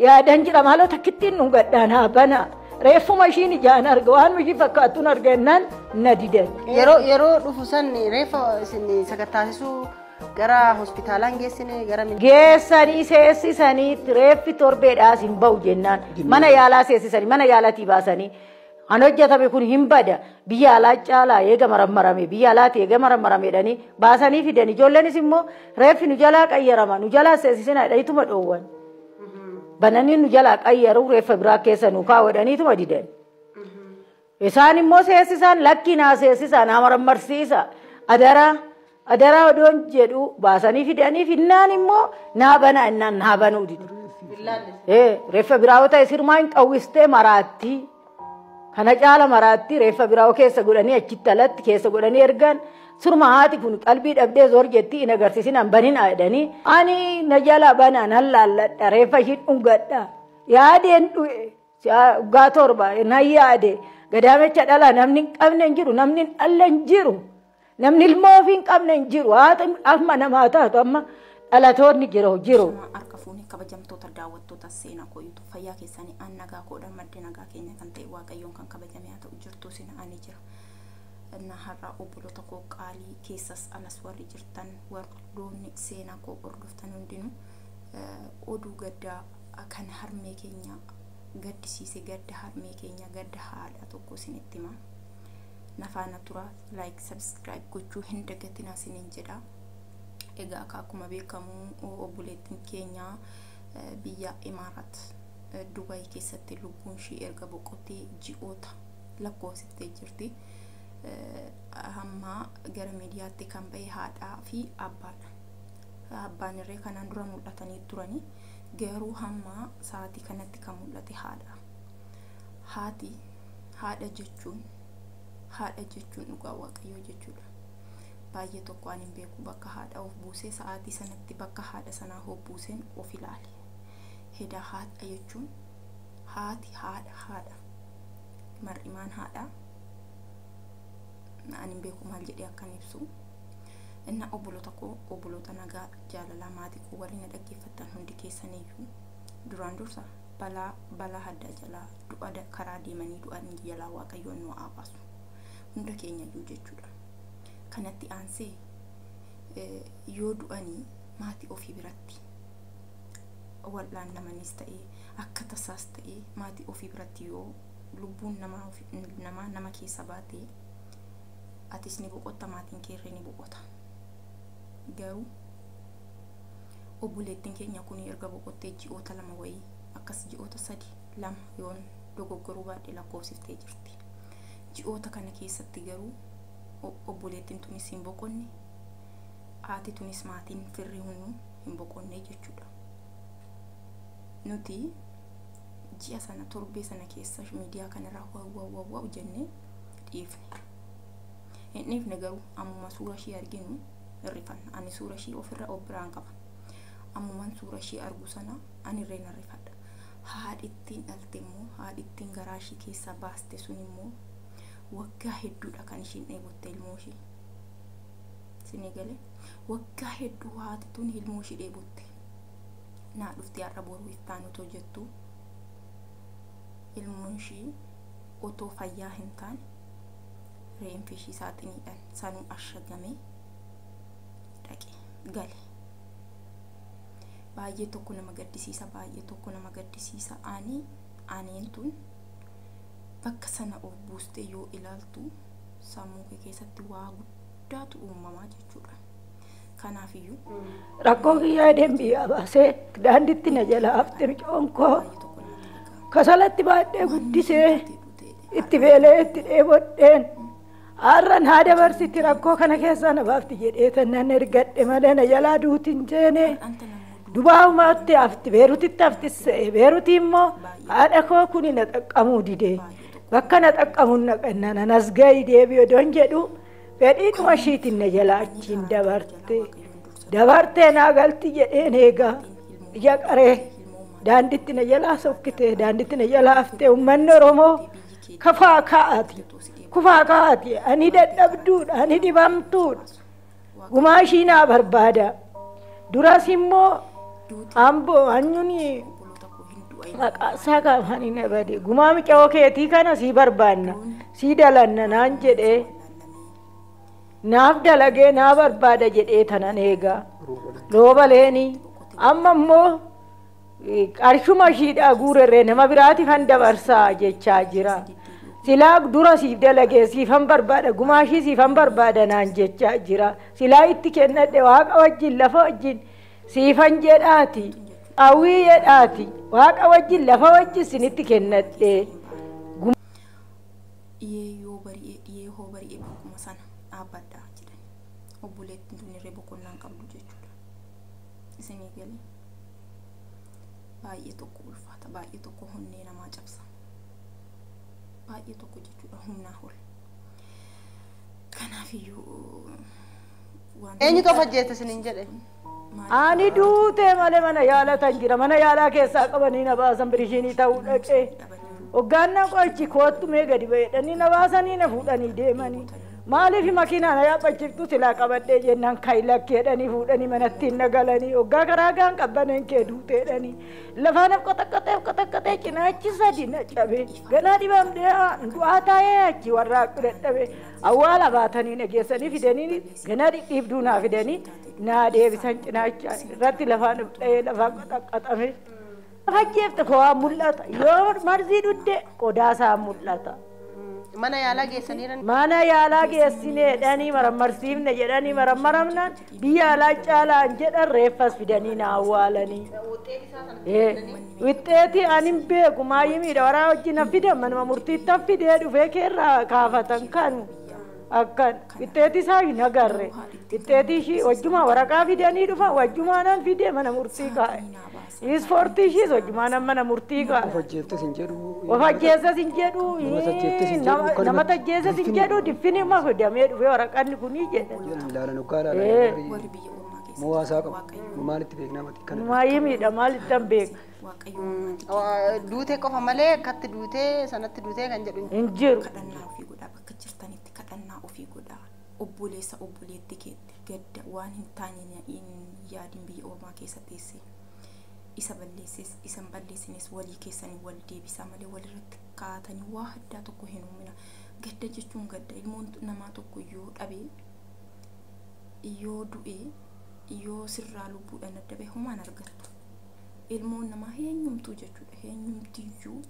يا دنجرا مالو تكتين نقدان هابنا ريفو ماشيني جان أرجوان ماشي فكاتون أرجعنان نديدن يرو رفوسان ريفو سني سكتاسو غرا هوسبيتالان جيساني سيساني ريفي توربيد آسين باو جنان منا يالا سيساني منا يالا تيباساني أنا جاتا بيكون همبادا بيالا چالا يجا مرمرامي بيالا تيجا مرمرامي داني باساني في داني جولاني سيمو ريفي نجالا كأيرما نجالا سيسينا دايتو مدوان بناني نجالا كأيرو ريفي براكيسا نوكاو داني تو مديدن إساني مو سيسان لكي نا سيسان مرمر سيسا أدرا ودون جدو باساني في داني في ناني مو نابنا إنان نابنو دي ريفي براوتا يسير ماين قويستي مراتي Kana cala marati refa birawo keessa godhanii achitti alatti keessa godhanii ergan surma haati kun qalbii dhabdee zoor jetti in agarsiisin hanbanin aadanii ani na jala banaan halaalladha refa ishii dhungadha yaadeen dhugaa torba na yaade gadaamecha dhala namni hin qabne hin jiru namni dhalle hin jiru namni ilmoo ofii hin qabne hin jiru haati amma namaa taatu amma dhalatoonni jiru. kabajamtoota daawwattoota seenaa koo YouTube fayyaa keessanii an nagaa koodhaan maddee nagaa keenya kan ta'e waaqayyoon kan kabajame haa ta'u jirtuu sina ani jira na har'a obboloota koo qaalii keessas alas warri jirtan warroonni seenaa koo hordoftan hundinuu oduu gaddaa kan harmee keenya gaddisiise gadda harmee keenya gadda haadha tokko isinitti hima nafaana tura like subscribe gochuu hin dagatinaa isiniin jedha. Egaa akkuma beekamu obboleettiin keenya biyya Imaarat Dubai keessatti lubbuun ishee erga boqottee ji'oota lakkoofsiftee jirti. Hamma gara miidiyaatti kan bahe haadhaa fi abbaadha. Abbaan irree kanaan dura mul'atanii turani garuu hamma sa'aatii kanatti kan mul'ate haadha. Haadha jechuun dhugaa waaqayyoo jechuudha. Baay'ee tokko ani beeku bakka haadha of buusee sa'aatii sanatti bakka haadha sanaa of buuseen of ilaale. Heda haadha jechuun haadha mar'imaan haadha ani beeku maal jedhee akkan ibsu inna obboloota nagaa jaalalaa maatii koo warri na dhaggeeffatan hundi keessaniyyuu duraan dursa balaa haddaa jalaa du'a karaa deemanii du'an jalaa waaqayyoon nu aabasu hunda keenyayyuu jechuudha. Kanatti aansee yoo du'anii maatii ofii biratti wallaan namanis ta'ee akka tasaas ta'ee maatii ofii biratti yoo lubbuun nama keessa baatee atis ni boqotta maatiin keerree ni boqota. Garuu obboleettiin keenya kun erga boqottee ji'oota 2 wayii akkas ji'oota 3 yoon dogoggoruu baadhee lakkoofsiftee jirti. Ji'oota kana keessatti garuu obboleettiin tunis hin boqonne haati tunis maatiin firri hunduu hin boqonne jechuudha. Nuti ji'a sana torbee sana keessa miidiyaa kanarraa waa jennee dhiifne. Hin dhiifne garuu ammuma suura ishee arginu hirrifanna. Ani suura ishee ofirra biraan qaba. Ammumaan suura ishee argu sana ani irreen hirrifadha. Haadhittiin dhalte immoo haadhittiin garaa ishee keessaa baaste sun immoo waggaa hedduudha kan ishiin dheebotte ilmoo ishee. Sinigale waggaa hedduu haati tun ilmoo ishee dheebotte. Naa dhuftee har'a boruu iftaan otoo jettu ilmoon ishee otoo fayyaa hin taane reenfi ishee saaxiniidhaan sanuu ashagamee dhaqe gale. Baay'ee tokko nama gaddisiisa aaneen tun bakka sana of buustee yoo ilaaltu sammuu kee keessatti waa guddaatu uumamaa jechuudha. Kanaafiyyuu rakkoo kiyyaa deembiyaa baasee daandiitti na jalaa hafte miconkoo kasalatti baadhee guddisee itti beelee itti dheebodheen har'an haa dabarsiti rakkoo kana keessaa na baafti jedhee tannan ergadhe malee na jalaa duutiin jeene dubaa'umaatti hafti beerutitti haftissee beeruti immoo haadha koo kuni na xaqqamuu didee bakka na xaqqamuun na qannana nas gahi deebi'oo doon jedhu fedhiidhuma ishiitiin na jalaa achiin dabartee naa galti jedheen eegaa ija qaree daandiitti na jalaa sokkite daandiitti na jalaa haftee uummanni Oromoo kufaa kaa'ati ani dadhabduudha ani dhibamtuudha gumaa ishii naa barbaada duras immoo amboo anyuni maqaa isaa gaafanii na bade gumaa miccoo keetii kana sii barbaanna sii dalanna naan jedhee naaf dalagee naa barbaada jedhee tanan eegaa rooba leeni amma immoo qarshuma shiidhaa guurerree nama biraati kan dabarsaa jechaa jira silaa dura siif dalagee siifan barbaada gumaashii siifan barbaada naan jechaa jira silaa itti kennadhe waaqa wajjin lafa wajjin siifan jedhaati awwii jedhaati waaqa wajjin lafa wajjin sinitti kennadhe yoo bari'ee hoo bari'ee bakkuma sana dhaabbadhaa jedhan obboleettiin tunirree boqonnaan qabdu jechuudha isinii galee baay'ee tokko ulfaata baay'ee tokko honnee namaa cabsa baay'ee tokko jechuudha humnaa ol kanaafiyyuu eenyu tofa jeetta isiniin jedhe ani duutee malee mana yaalatan jira mana yaalaa keessaa qabanii na baasan birishinii ta'uu dhaqee hoggaannaa qolchi koottu mee gadi ba'edhanii na baasanii na fuudhanii deemanii maaliif makiinaa na yaabbachiftu silaa qabadhee jennaan kaylakkeedhanii fuudhanii manattiin na galanii hoggaa karaagaan qabbaneen kee duuteedhanii lafaanaf qotaqqatee cinaachi sadi na cabee ganaa dhibamdee du'aa taa'ee achi warraaqu dadhabee awwaala baatanii na geessanii fidanii ganaa dhidhiibduu naa fidanii naa deebisan cinaacha irratti lafaan dha'ee lafaan qotaqqatame hajjeefte koo mul'ata yoo marzii dhudde qodaasaa mul'ata. mana yaalaa geessaniiran mana yaalaa geessineedhanii marammarsiifne jedhanii marammaramnaan biyya alaa caalaan jedhan reeffas fidanii na awwaalanii wixxeeti anin beeku maayimiidha waraa wajjin fidan manuma murtiittan fidee dhufee keerraa kaafatan kanu akkan wixxeeti isaa hin agarre wixxeeti ishii wajjuma waraqaa fidanii dhufan wajjumaanan fidee mana murtii kaa'e ispoortii ishiis wajjumaanan mana murtii kaa'e wafajjeessas hin jedhu nama tajjeessas hin jedhu diffini ma fidamee dhufee waraqanni kunii jedhan Muwaasaa qabu maalitti beeknaa mati kana maayimiidha maalittan beeka duutee qofa malee akkatti duutee sanatti duutee kan jedhu hin jiru kadhannaa ofii godhaa bakka jirtanitti kadhannaa ofii godhaa obboleessa obboleetti keetti gadda waan hin taane hin yaadin biyya ormaa keessa teessee isa balleesses isan balleessinis walii keessanii wal deebisaa malee walirratti kaatanii waa addaa tokko hin uumina gadda jechuun gadda ilmoon namaa tokko yoo dhabee yoo du'ee yoo sirraa lubbuudhaan adda ba'e homaan argattu ilmoon namaa eenyumtuu jechuudha eenyumtiyyuu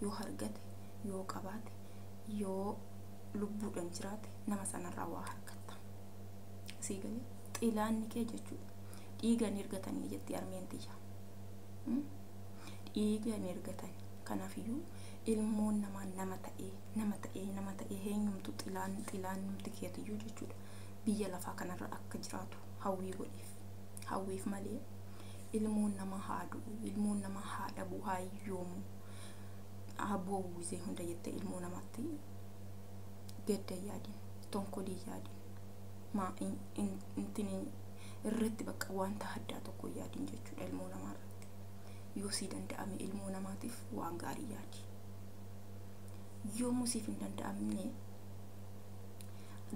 yoo argate yoo qabaate yoo lubbuudhaan jiraate nama sanarraa waa argatta sii galee xilaanni kee jechuudha dhiigaan ergatanii jetti armeentiyya dhiigaan ergatanii kanaafiyyuu ilmoon namaa nama ta'ee eenyumtuu xilaannumti keetiyyuu jechuudha biyya lafaa kanarra akka jiraatu hawwii godheef hawwiif malee ilmoon nama haadhu ilmoon nama haadhabu hayyoomu aboowwisee hunda jette ilmoo namaatti gadda yaadin tonkolii yaadin maa intini irratti bakka wanta addaa tokko yaadin jechuudha ilmoo namaa irratti yoo sii danda'ame ilmoo namaatiif waan gaarii yaadi yoo musiif hin danda'amne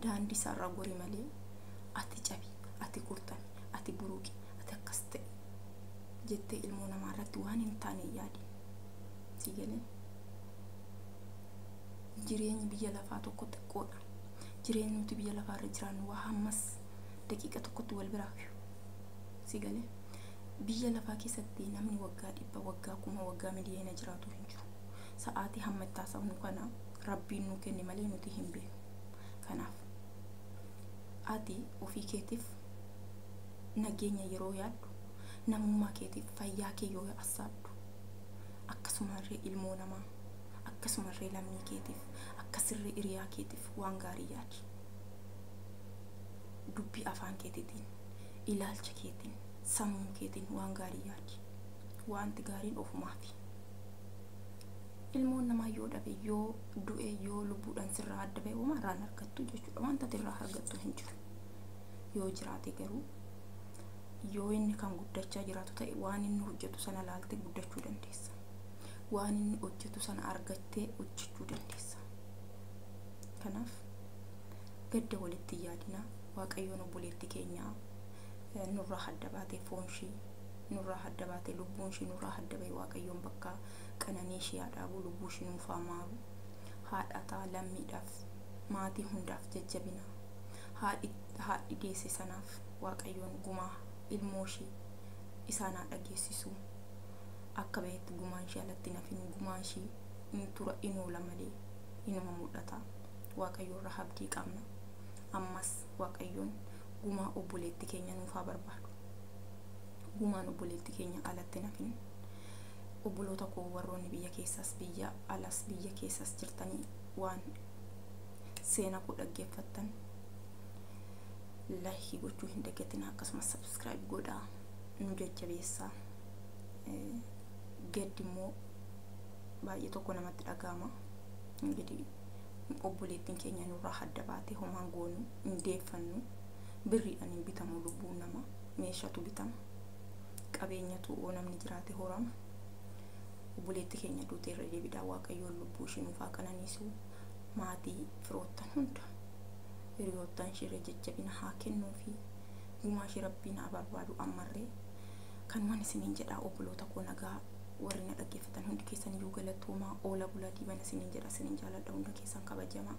daandii isaarraa gori malee ati cabi ati kurtami ati buruqi ati akkas ta'e jettee ilmoo namaa irratti waan hin taane yaadi si galee jireenyi biyya lafaa tokko xiqqoodha jireenyi nuti biyya lafaa irra jiraannu waa hammas daqiiqa tokkotti wal biraa si galee biyya lafaa keessatti namni waggaa 100 waggaa 1000 waggaa miliyoona jiraatu hin jiru sa'aatii hamma itti haasa'u kana rabbiin nu kenne malee nuti hin beeknu kanaaf ati ofii keetiif nageenya yeroo yaaddu namummaa keetiif fayyaa kee yoo assaabdu akkasumarree ilmoo namaa akkasumarree lammii keetiif akkasirree hiriyaa keetiif waan gaarii yaadi dubbii afaan keetiitiin ilaalcha keetiin sammuu keetiin waan gaarii yaadi wanti gaariin ofumaafi ilmoon namaa yoo dhabe yoo du'e yoo lubbuudhaan sirraa adda ba'e homarraan argattu jechuudha wanta irraa argattu hin jiru yoo jiraate garuu yoo inni kan guddachaa jiraatu ta'e waan inni hojjetu sana laaltee guddachuu dandeessa waan inni hojjetu sana argattee hojjechuu dandeessa kanaaf gadda walitti yaadina waaqayyoon obboleetti keenyaa nurraa adda baatee foonshii nurraa hadda baate lubbuun ishii nurraa hadda bahe waaqayyoon bakka qananii ishee haadhaabu lubbuu ishii nuufaa maaru haadhataa lammiidhaaf maatii hundaaf jajjabina haadhi deesse sanaaf waaqayyoon gumaa ilmoo ishii isaan haa dhageessisu akka beektu gumaan ishee alatti nafin gumaan ishii in tura inoola malee inuma mul'ata waaqayyoon irraa abdii qabna ammas waaqayyoon gumaa obboleetti keenya nuufaa barbaadu gumaan obboleetti keenya alatti nafin obboloota koo warroonni biyya keessas biyya alas biyya keessas jirtanii waan seenaa koo dhaggeeffattan laayikii gochuu hin dagatinaa akkasumas subscribe godhaa nu jajjabeessaa gaddi immoo baay'ee tokko namatti dhagahama ingidihi obboleettiin keenya nurraa hadda baate homaan goonu hin deeffannu birriidhaan hin bitamu lubbuun nama meeshatu bitama qabeenyatu namni jiraate horama obboleetti keenya duutee irra deebiidhaa waaqayyoon lubbuu ishii nuufaa qananiisu maatii firoottan hunda hiriyoottan ishee jajjabina haa kennuufi gumaa ishee rabbiin haa barbaadu ammarree kan waan isiniin jedhaa obboloota koo nagaa warri na dhaggeeffatan hundi keessan iyyuu galatoomaa oola bulaa diibana isiniin jedha isiniin jaaladha hunda keessan kabajamaa